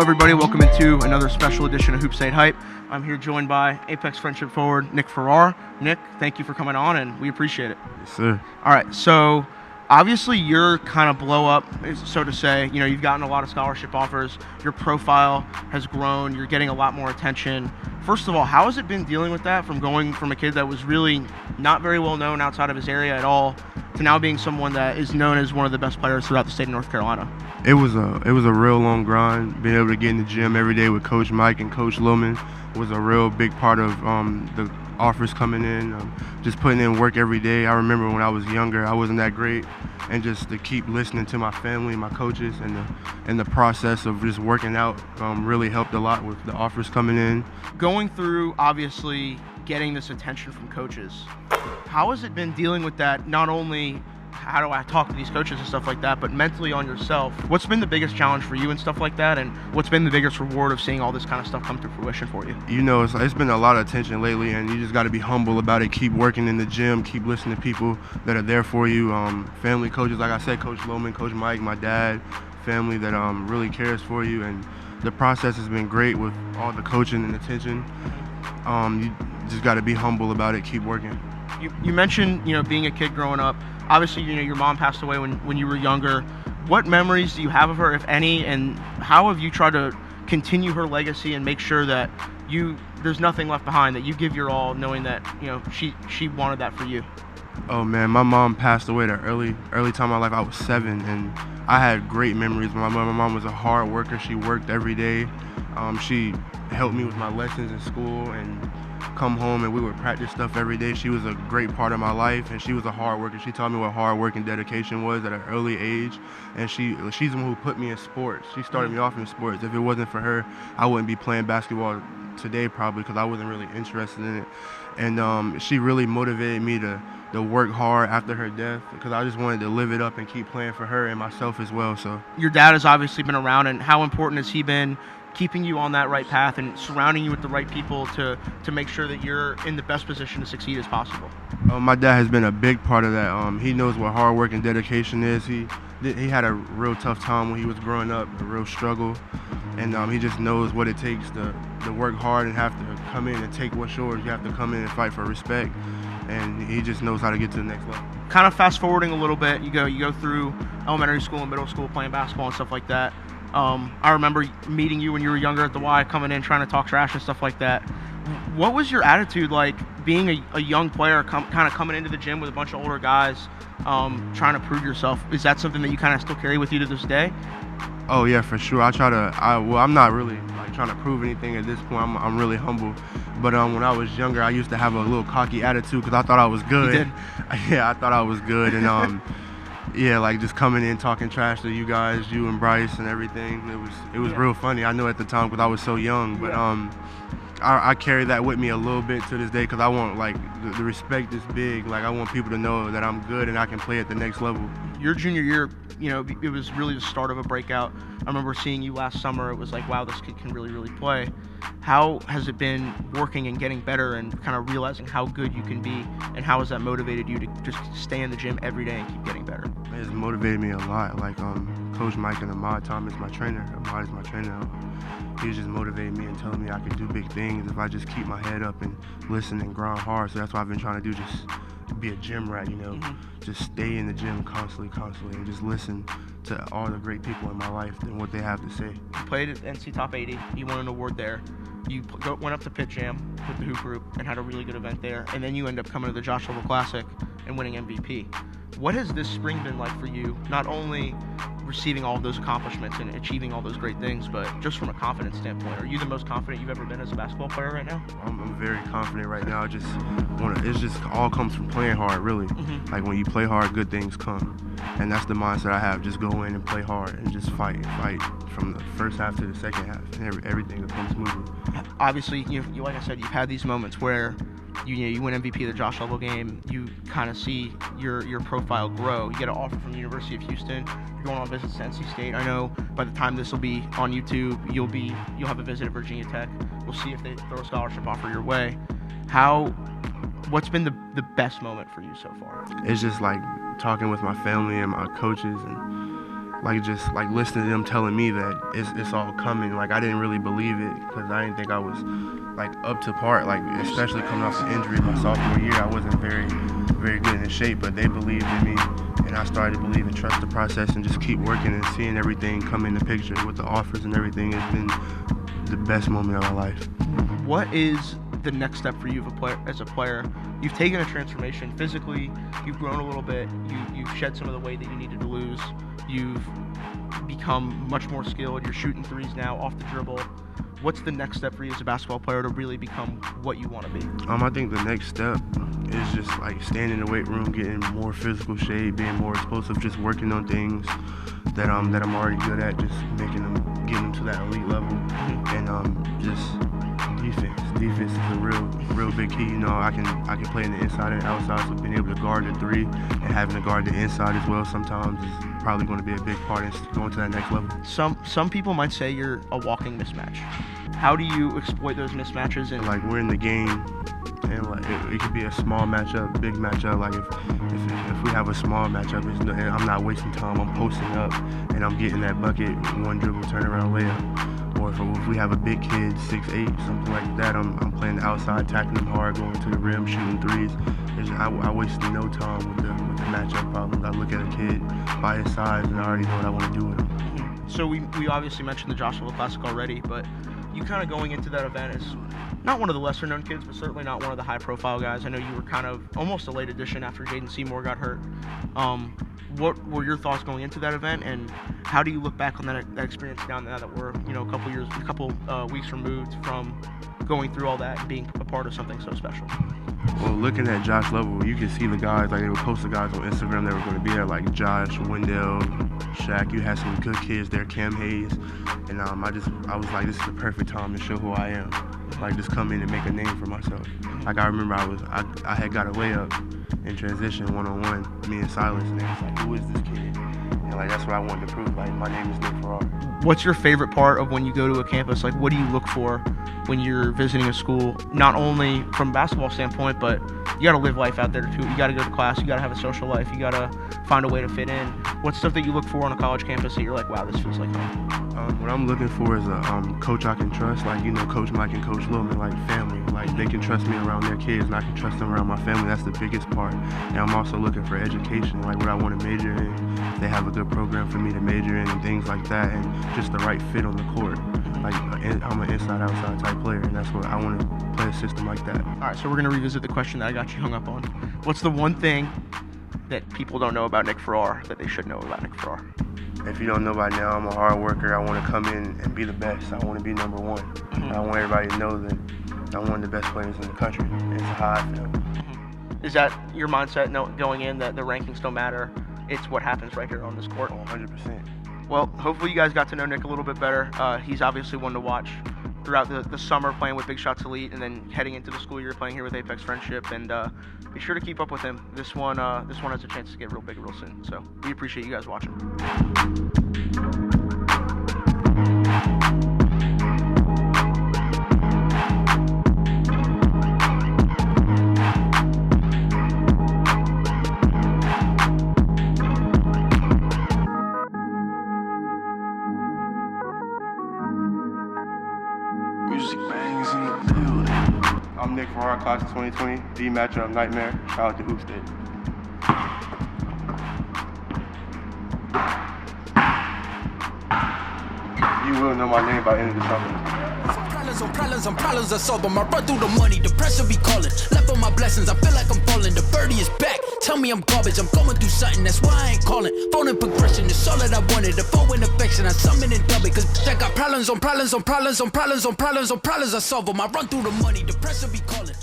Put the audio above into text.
everybody. Welcome into another special edition of Hoops Night Hype. I'm here joined by Apex Friendship forward Nick Farrar. Nick, thank you for coming on, and we appreciate it. Yes, sir. All right, so obviously your kind of blow up, so to say. You know, you've gotten a lot of scholarship offers. Your profile has grown. You're getting a lot more attention. First of all, how has it been dealing with that, from going from a kid that was really not very well known outside of his area at all to now being someone that is known as one of the best players throughout the state of North Carolina? It was a real long grind. Being able to get in the gym every day with Coach Mike and Coach Loman was a real big part of the offers coming in. Just putting in work every day. I remember when I was younger, I wasn't that great, and just to keep listening to my family, my coaches, and the process of just working out really helped a lot with the offers coming in. Going through, obviously, getting this attention from coaches, how has it been dealing with that? Not only how do I talk to these coaches and stuff like that, but mentally on yourself, what's been the biggest challenge for you and stuff like that, and what's been the biggest reward of seeing all this kind of stuff come to fruition for you? You know, it's been a lot of attention lately, and you just got to be humble about it. Keep working in the gym, keep listening to people that are there for you. Family, coaches, like I said, Coach Loman, Coach Mike, my dad, family that really cares for you, and the process has been great with all the coaching and attention. You just got to be humble about it, keep working. You mentioned, being a kid growing up. Obviously, your mom passed away when you were younger. What memories do you have of her, if any, and how have you tried to continue her legacy and make sure that there's nothing left behind, that you give your all, knowing that she wanted that for you? Oh man, my mom passed away at an early time of my life. I was 7, and I had great memories. My mom was a hard worker. She worked every day. She helped me with my lessons in school and come home, and we would practice stuff every day. She was a great part of my life, and she was a hard worker. She taught me what hard work and dedication was at an early age, and she's the one who put me in sports. She started me off in sports. If it wasn't for her, I wouldn't be playing basketball today probably, because I wasn't really interested in it. And she really motivated me to work hard after her death, because I just wanted to live it up and keep playing for her and myself as well. So your dad has obviously been around, and how important has he been keeping you on that right path and surrounding you with the right people to make sure that you're in the best position to succeed as possible? My dad has been a big part of that. He knows what hard work and dedication is. He had a real tough time when he was growing up, a real struggle, and he just knows what it takes to work hard and have to come in and take what's yours. You have to come in and fight for respect, and he just knows how to get to the next level. Kind of fast forwarding a little bit, you go through elementary school and middle school playing basketball and stuff like that. I remember meeting you when you were younger at the Y, coming in trying to talk trash and stuff like that. What was your attitude like being a young player, kind of coming into the gym with a bunch of older guys, trying to prove yourself? Is that something that you kind of still carry with you to this day? Oh yeah, for sure. I'm not really trying to prove anything at this point. I'm really humble. But when I was younger, I used to have a little cocky attitude because I thought I was good. You did? Yeah, I thought I was good, and yeah, just coming in talking trash to you guys, you and Bryce and everything. It was real funny. I know at the time because I was so young, but I carry that with me a little bit to this day, because I want the respect is big. I want people to know that I'm good and I can play at the next level. Your junior year, it was really the start of a breakout. I remember seeing you last summer. It was like, wow, this kid can really, really play. How has it been working and getting better and kind of realizing how good you can be, and how has that motivated you to just stay in the gym every day and keep getting better? It's motivated me a lot. Coach Mike and Ahmad Thomas, my trainer. Ahmad is my trainer. He just motivated me and telling me I could do big things if I just keep my head up and listen and grind hard. So that's what I've been trying to do, just be a gym rat, just stay in the gym constantly, and just listen to all the great people in my life and what they have to say. You played at NC Top 80. You won an award there. You went up to Pit Jam with the Hoop Group and had a really good event there. And then you end up coming to the Josh Lovell Classic and winning MVP. What has this spring been like for you, not only receiving all of those accomplishments and achieving all those great things, but just from a confidence standpoint? Are you the most confident you've ever been as a basketball player right now? I'm very confident right now. It's just all comes from playing hard, really. When you play hard, good things come. And that's the mindset I have. Just go in and play hard and just fight from the first half to the second half, and everything will come smoothly. Obviously, you like I said, you've had these moments where you win MVP of the Josh Lovell game. You kind of see your profile grow. You get an offer from the University of Houston. You're going on visits to NC State. I know by the time this will be on YouTube, you'll have a visit at Virginia Tech. We'll see if they throw a scholarship offer your way. What's been the best moment for you so far? It's just talking with my family and my coaches, and just listening to them telling me that it's all coming. Like I didn't really believe it because I didn't think I was like up to par. Like especially coming off the injury my sophomore year, I wasn't very good in shape. But they believed in me, and I started to believe and trust the process and just keep working and seeing everything come into picture with the offers and everything. It's been the best moment of my life. What is the next step for you as a player? You've taken a transformation physically. You've grown a little bit. You've shed some of the weight that you needed to lose. You've become much more skilled. You're shooting threes now off the dribble. What's the next step for you as a basketball player to really become what you want to be? I think the next step is just like staying in the weight room, getting more physical shape, being more explosive, just working on things that I'm already good at, just getting them to that elite level, and just defense. Defense is a real big key. You know, I can play in the inside and outside, so being able to guard the three and having to guard the inside as well sometimes is probably going to be a big part in going to that next level. Some people might say you're a walking mismatch. How do you exploit those mismatches? And like we're in the game, and like it could be a small matchup, big matchup. Like if we have a small matchup, I'm not wasting time. I'm posting up and I'm getting that bucket, one dribble, turnaround layup. Or if we have a big kid, 6'8", something like that, I'm playing the outside, attacking them hard, going to the rim, shooting threes. I wasted no time with the matchup problems. I look at a kid by his size and I already know what I want to do with him. So we obviously mentioned the Joshua Classic already, but you kind of going into that event as not one of the lesser known kids, but certainly not one of the high profile guys. I know you were kind of almost a late addition after Jaden Seymour got hurt. What were your thoughts going into that event, and how do you look back on that experience now that we're a couple weeks removed from going through all that and being a part of something so special? Well, looking at Josh level, you can see the guys, like they would post the guys on Instagram that were going to be there, like Josh, Wendell, Shaq. You had some good kids there, Cam Hayes, and I was like, this is the perfect time to show who I am. Like just come in and make a name for myself. Like I remember I had got a layup in transition one-on-one, me and Silas, and they was like, who is this kid? And like that's what I wanted to prove. Like my name is Nick Farrar. What's your favorite part of when you go to a campus? Like what do you look for when you're visiting a school, not only from a basketball standpoint, but you got to live life out there too. You got to go to class, you got to have a social life, you got to find a way to fit in. What's stuff that you look for on a college campus that you're like, wow, this feels like home? What I'm looking for is a coach I can trust, like, you know, Coach Mike and Coach Lillman, like family. Like they can trust me around their kids and I can trust them around my family. That's the biggest part. And I'm also looking for education, like what I want to major in. They have a good program for me to major in and things like that, and just the right fit on the court. Like I'm an inside-outside type player, and that's what I want to play a system like that. All right, so we're going to revisit the question that I got you hung up on. What's the one thing that people don't know about Nick Farrar that they should know about Nick Farrar? If you don't know by now, I'm a hard worker. I want to come in and be the best. I want to be number one. I want everybody to know that I'm one of the best players in the country. It's how I feel. Is that your mindset going in, that the rankings don't matter? It's what happens right here on this court? 100%. Well, hopefully you guys got to know Nick a little bit better. He's obviously one to watch throughout the summer, playing with Big Shots Elite, and then heading into the school year playing here with Apex Friendship. And be sure to keep up with him. This one has a chance to get real big real soon. So we appreciate you guys watching. I'm Nick Farrar, class of 2020, D matchup nightmare. Shout out to Hoop State. You will know my name by the end of the summer. Problems I solve them. I run through the money, the pressure be calling. Left on my blessings, I feel like I'm falling. The birdie is back. Tell me I'm garbage, I'm going through something, that's why I ain't calling. Phone and progression, it's all that I wanted. The phone in affection, I summon and dub it. Cause I got problems on problems on problems on problems on problems on problems I solve them. I run through the money, the pressure be calling.